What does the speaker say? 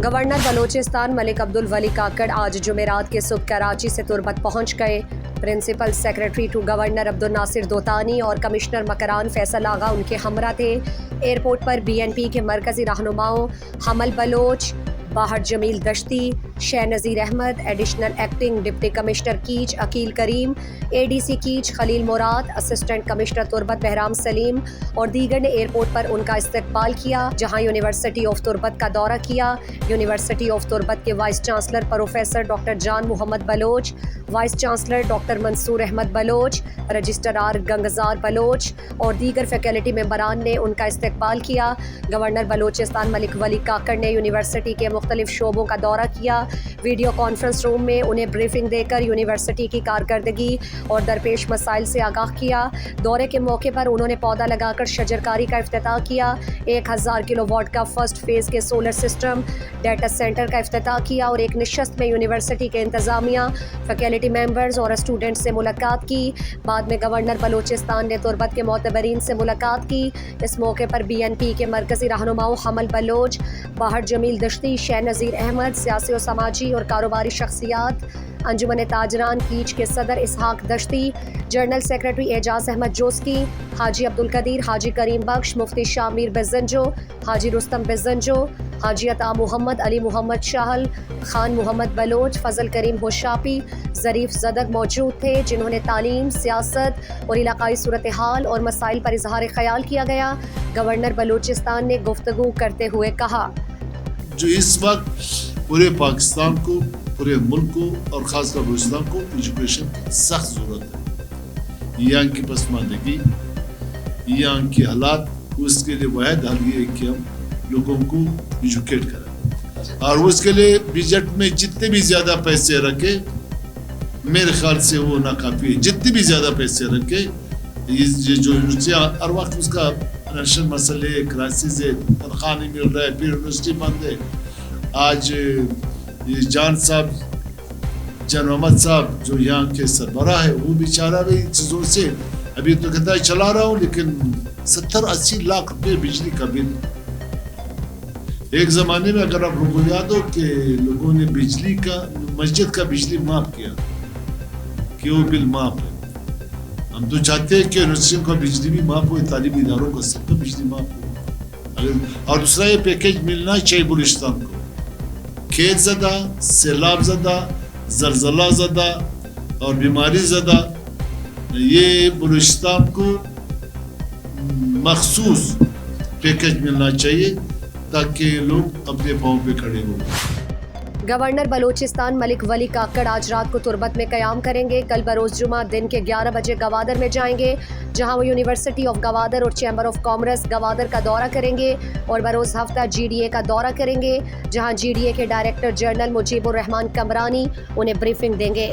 Governor Balochistan Malik Abdul Wali Kakar आज जुमेरात के सुबह कराची से तुर्बत पहुंच गए। Principal secretary to governor Abdul Nasir Dotani और कमिश्नर मकरान फैसल आगा उनके हमरा थे। एयरपोर्ट पर BNP के मरकजी रहनुमाओं हमल बलोच, बाहर जमील दश्ती, शेह Nazeer Ahmed, additional acting deputy commissioner Kech Aqeel Karim, ADC Kech Khalil Murad, assistant commissioner Turbat Bahram Saleem और दीगर ने एयरपोर्ट पर उनका इस्तकबाल किया, जहां यूनिवर्सिटी ऑफ तुर्बत का दौरा किया। यूनिवर्सिटी ऑफ तुर्बत के vice chancellor professor doctor Jan Mohammad Baloch, vice chancellor doctor Mansoor Ahmed Baloch, registrar Gangzar Baloch और दीगर फैकल्टी मेंबरान ने उनका इस्तकबाल किया। गवर्नर बलोचिस्तान मलिक वली काकड़ ने यूनिवर्सिटी के मुख्तलिफ शोबों का दौरा किया। वीडियो कॉन्फ्रेंस रूम में उन्हें ब्रीफिंग देकर यूनिवर्सिटी की कारकर्दगी और दरपेश मसाइल से आगाह किया। दौरे के मौके पर उन्होंने पौधा लगाकर शजरकारी का इफ्तिताह किया। 1000 किलोवाट का फर्स्ट फेज़ के सोलर सिस्टम डाटा सेंटर का इफ्तिताह किया और एक नशस्त में यूनिवर्सिटी के इंतज़ामिया, फैकल्टी मेंबर्स और स्टूडेंट्स से मुलाकात की। बाद में गवर्नर बलोचिस्तान ने तुर्बत के मोतबरीन से मुलाकात की। इस मौके पर BNP के मरकजी रहनुमाओं हमल बलोच, बाहर जमील दश्ती, शेह नज़ीर अहमद, सियासी और समाजी और कारोबारी शख्सियात, अंजुमन ताजरान कीच के सदर इसहाक दश्ती, जनरल सेक्रेटरी एजाज अहमद जोस्की, हाजी अब्दुल कदीर, हाजी करीम बख्श, मुफ्ती शामीर बेजंजो, हाजी रुस्तम बेजंजो, हाजी अता मोहम्मद, अली मोहम्मद शाहल, खान मोहम्मद बलोच, फजल करीम होशापी, ज़रीफ ज़दक मौजूद थे, जिन्होंने तालीम, सियासत और इलाकाई सूरत हाल और मसाइल पर इजहार ख्याल किया गया। गवर्नर बलोचिस्तान ने गुफ्तगू करते हुए कहा, जो इस वक्त पूरे पाकिस्तान को, पूरे मुल्क को और ख़ासकर बलूचिस्तान को एजुकेशन की सख्त ज़रूरत है। यहाँ की पसमानदगी, यहाँ के हालात, उसके लिए वाहिद हल ये है कि हम लोगों को एजुकेट करें और उसके लिए बजट में जितने भी ज़्यादा पैसे रखे, मेरे ख्याल से वो नाकाफ़ी है। जितने भी ज़्यादा पैसे रखे, ये जो हर वक्त उसका नेशनल मसले, क्राइसिस है, तनख्वाह नहीं मिल रहा है, फिर यूनिवर्सिटी बंद है। आज ये जान मोहम्मद साहब जो यहाँ के सरबराह है, वो बेचारा भी चीज़ों से अभी तो कहता है चला रहा हूँ, लेकिन 70-80 लाख रुपए बिजली का बिल। एक ज़माने में अगर आप लोगों को याद हो कि लोगों ने बिजली का, मस्जिद का बिजली माफ़ किया कि वो बिल माफ़ है। हम तो चाहते हैं कि यूनिवर्सिटियों का बिजली भी माफ़ हो, तालीमी इदारों का सबका बिजली माफ़ हो। और दूसरा ये पैकेज मिलना चाहिए बलूचिस्तान को। खेत ज़दा, सैलाब ज़दा, ज़लज़ला ज़दा और बीमारी ज़दा, ये बलूचिस्तान को मखसूस पैकेज मिलना चाहिए ताकि लोग अपने पाँव पे खड़े हों। गवर्नर बलोचिस्तान मलिक वली काकड़ आज रात को तुर्बत में क़याम करेंगे। कल बरोज़ जुमा दिन के 11 बजे गवादर में जाएंगे, जहां वो यूनिवर्सिटी ऑफ गवादर और चैम्बर ऑफ कॉमर्स गवादर का दौरा करेंगे और बरोज़ हफ्ता GDA का दौरा करेंगे, जहां GDA के डायरेक्टर जनरल मुजीबुर रहमान कमरानी उन्हें ब्रीफिंग देंगे।